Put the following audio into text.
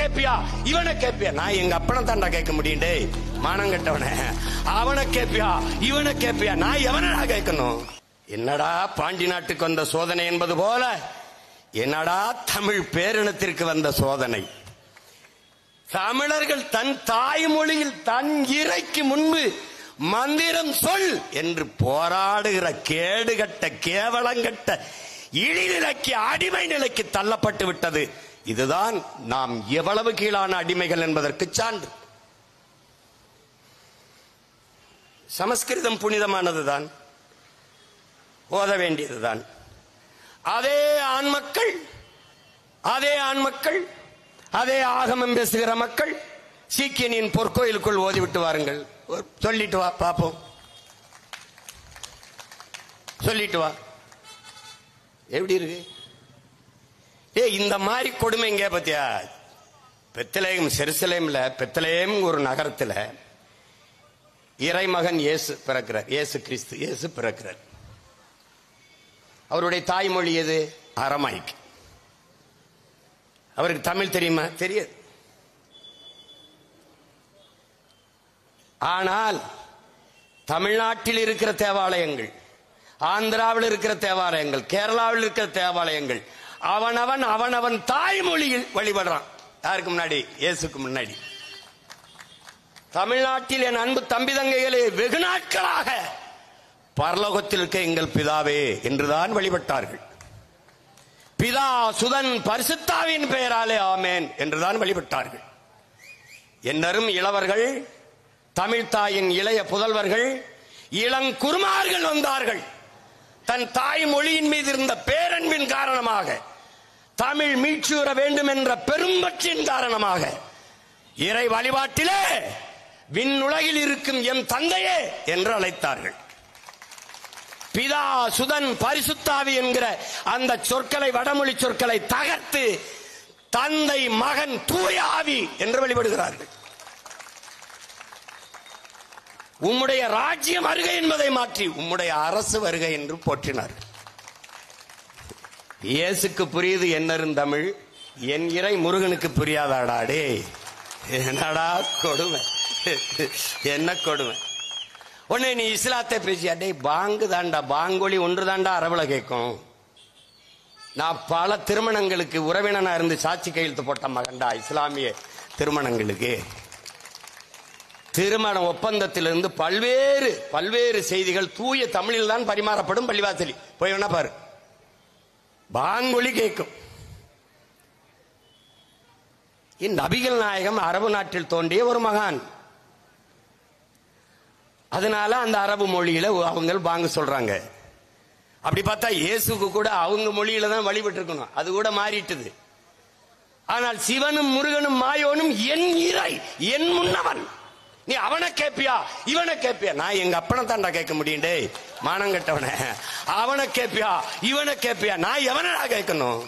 கேப்பியா இவனை கேப்பியா? நான் எங்க அப்பனை தாண்டா கேட்க முடியும். டேய் மானம் கட்டவன, அவனை கேப்பியா இவனை கேப்பியா? நான் எவனடா கேட்கணும்? என்னடா பாண்டி நாட்டுக்கு வந்த சோதனை என்பது போல என்னடா தமிழ் பேரினத்திற்கு வந்த சோதனை? தமிழர்கள் தன் தாய்மொழியில் தன் இறைக்கு முன்பு மந்திரம் சொல் என்று போராடுகிற கேடுகட்ட கேவலங்கட்ட இழிநிலைக்கு அடிமை நிலைக்கு தள்ளப்பட்டு விட்டது. இதுதான் நாம் எவ்வளவு கீழான அடிமைகள் என்பதற்கு சான்று. சமஸ்கிருதம் புனிதமானதுதான், ஓத வேண்டியதுதான். அதே ஆண்மக்கள் அதே ஆகமம் பேசுகிற மக்கள் சீக்கியனின் பொற்கோயிலுக்குள் ஓதிவிட்டு வாருங்கள், சொல்லிட்டு வா பாப்போம், சொல்லிட்டு வா. எப்படி இருக்கு? இந்த மாதிரி கொடுமை இங்க பத்தியா? பெத்லகேம், ஜெருசலேம்ல பெத்லகேம் ஒரு நகரத்துல இறைமகன் இயேசு பிறக்கிறார். இயேசு கிறிஸ்து இயேசு பிறக்கிறார். அவருடைய தாய்மொழி எது? அரமாய்க். அவருக்கு தமிழ் தெரியுமா? தெரியாது. ஆனால் தமிழ்நாட்டில் இருக்கிற தேவாலயங்கள், ஆந்திராவில் இருக்கிற தேவாலயங்கள், கேரளாவில் இருக்கிற தேவாலயங்கள் அவனவன் தாய்மொழியில் வழிபடுறான். யாருக்கு முன்னாடி? இயேசுக்கு முன்னாடி. தமிழ்நாட்டில் என் அன்பு தம்பி தங்கைகளே, வெகு நாட்களாக பரலோகத்தில் இருக்க எங்கள் பிதாவே என்றுதான் வழிபட்டார்கள். பிதா சுதன் பரிசுத்தாவின் பெயராலே ஆமேன் என்றுதான் வழிபட்டார்கள். என்னரும் இளவர்கள், தமிழ் தாயின் இளைய புதல்வர்கள், இளங்குருமார்கள் வந்தார்கள். தன் தாய் மொழியின் மீது இருந்த பேரன்பின் காரணமாக, தமிழ் மீட்சுற வேண்டும் என்ற பெரும்பற்றின் காரணமாக இறை வழிபாட்டிலே விண்ணுலகில் இருக்கும் எம் தந்தையே என்று அழைத்தார்கள். பிதா சுதன் பரிசுத்தாவி என்கிற அந்த சொற்களை, வடமொழி சொற்களை தகர்த்து தந்தை மகன் தூய ஆவி என்று வழிபடுகிறார்கள். உம்முடைய ராஜ்யம் வருகை என்பதை மாற்றி உம்முடைய அரசு வருகை என்று போற்றினார்கள். இயேசுக்கு புரியுது என்னரும் தமிழ், என் இறை முருகனுக்கு புரியாதாடாடே. என்னடா கொடுமை, என்ன கொடுமை. உடனே நீ இஸ்லாத்தை பேசியாடே, பாங்கு தாண்டா, பாங்கொலி ஒன்று தாண்டா அரபுல கேட்கும். நான் பல திருமணங்களுக்கு உறவினனா இருந்து சாட்சி கையெழுத்து போட்ட மகன்டா. இஸ்லாமிய திருமணங்களுக்கு, திருமண ஒப்பந்தத்திலிருந்து பல்வேறு செய்திகள் தூய தமிழில் தான் பரிமாறப்படும். பள்ளிவாசலி போய் வேணா பாரு, பாங்கொலி கேட்கும். நபிகள் நாயகம் அரபு நாட்டில் தோன்றிய ஒரு மகான். அதனால அந்த அரபு மொழியில அவங்க பாங்கு சொல்றாங்க. அப்படி பார்த்தா இயேசுக்கு கூட அவங்க மொழியில தான் வழிபட்டு இருக்கணும், அது கூட மாறிட்டது. ஆனால் சிவனும் முருகனும் மாயோனும் என் இறை, என் முன்னவன். நீ அவனை கேப்பியா இவனை கேப்பியா? நான் எங்க அப்பனை தாண்டா கேட்க முடியும். டேய் மானம் கட்டவன, அவனை கேப்பியா இவனை கேப்பியா? நான் எவனடா கேட்கணும்?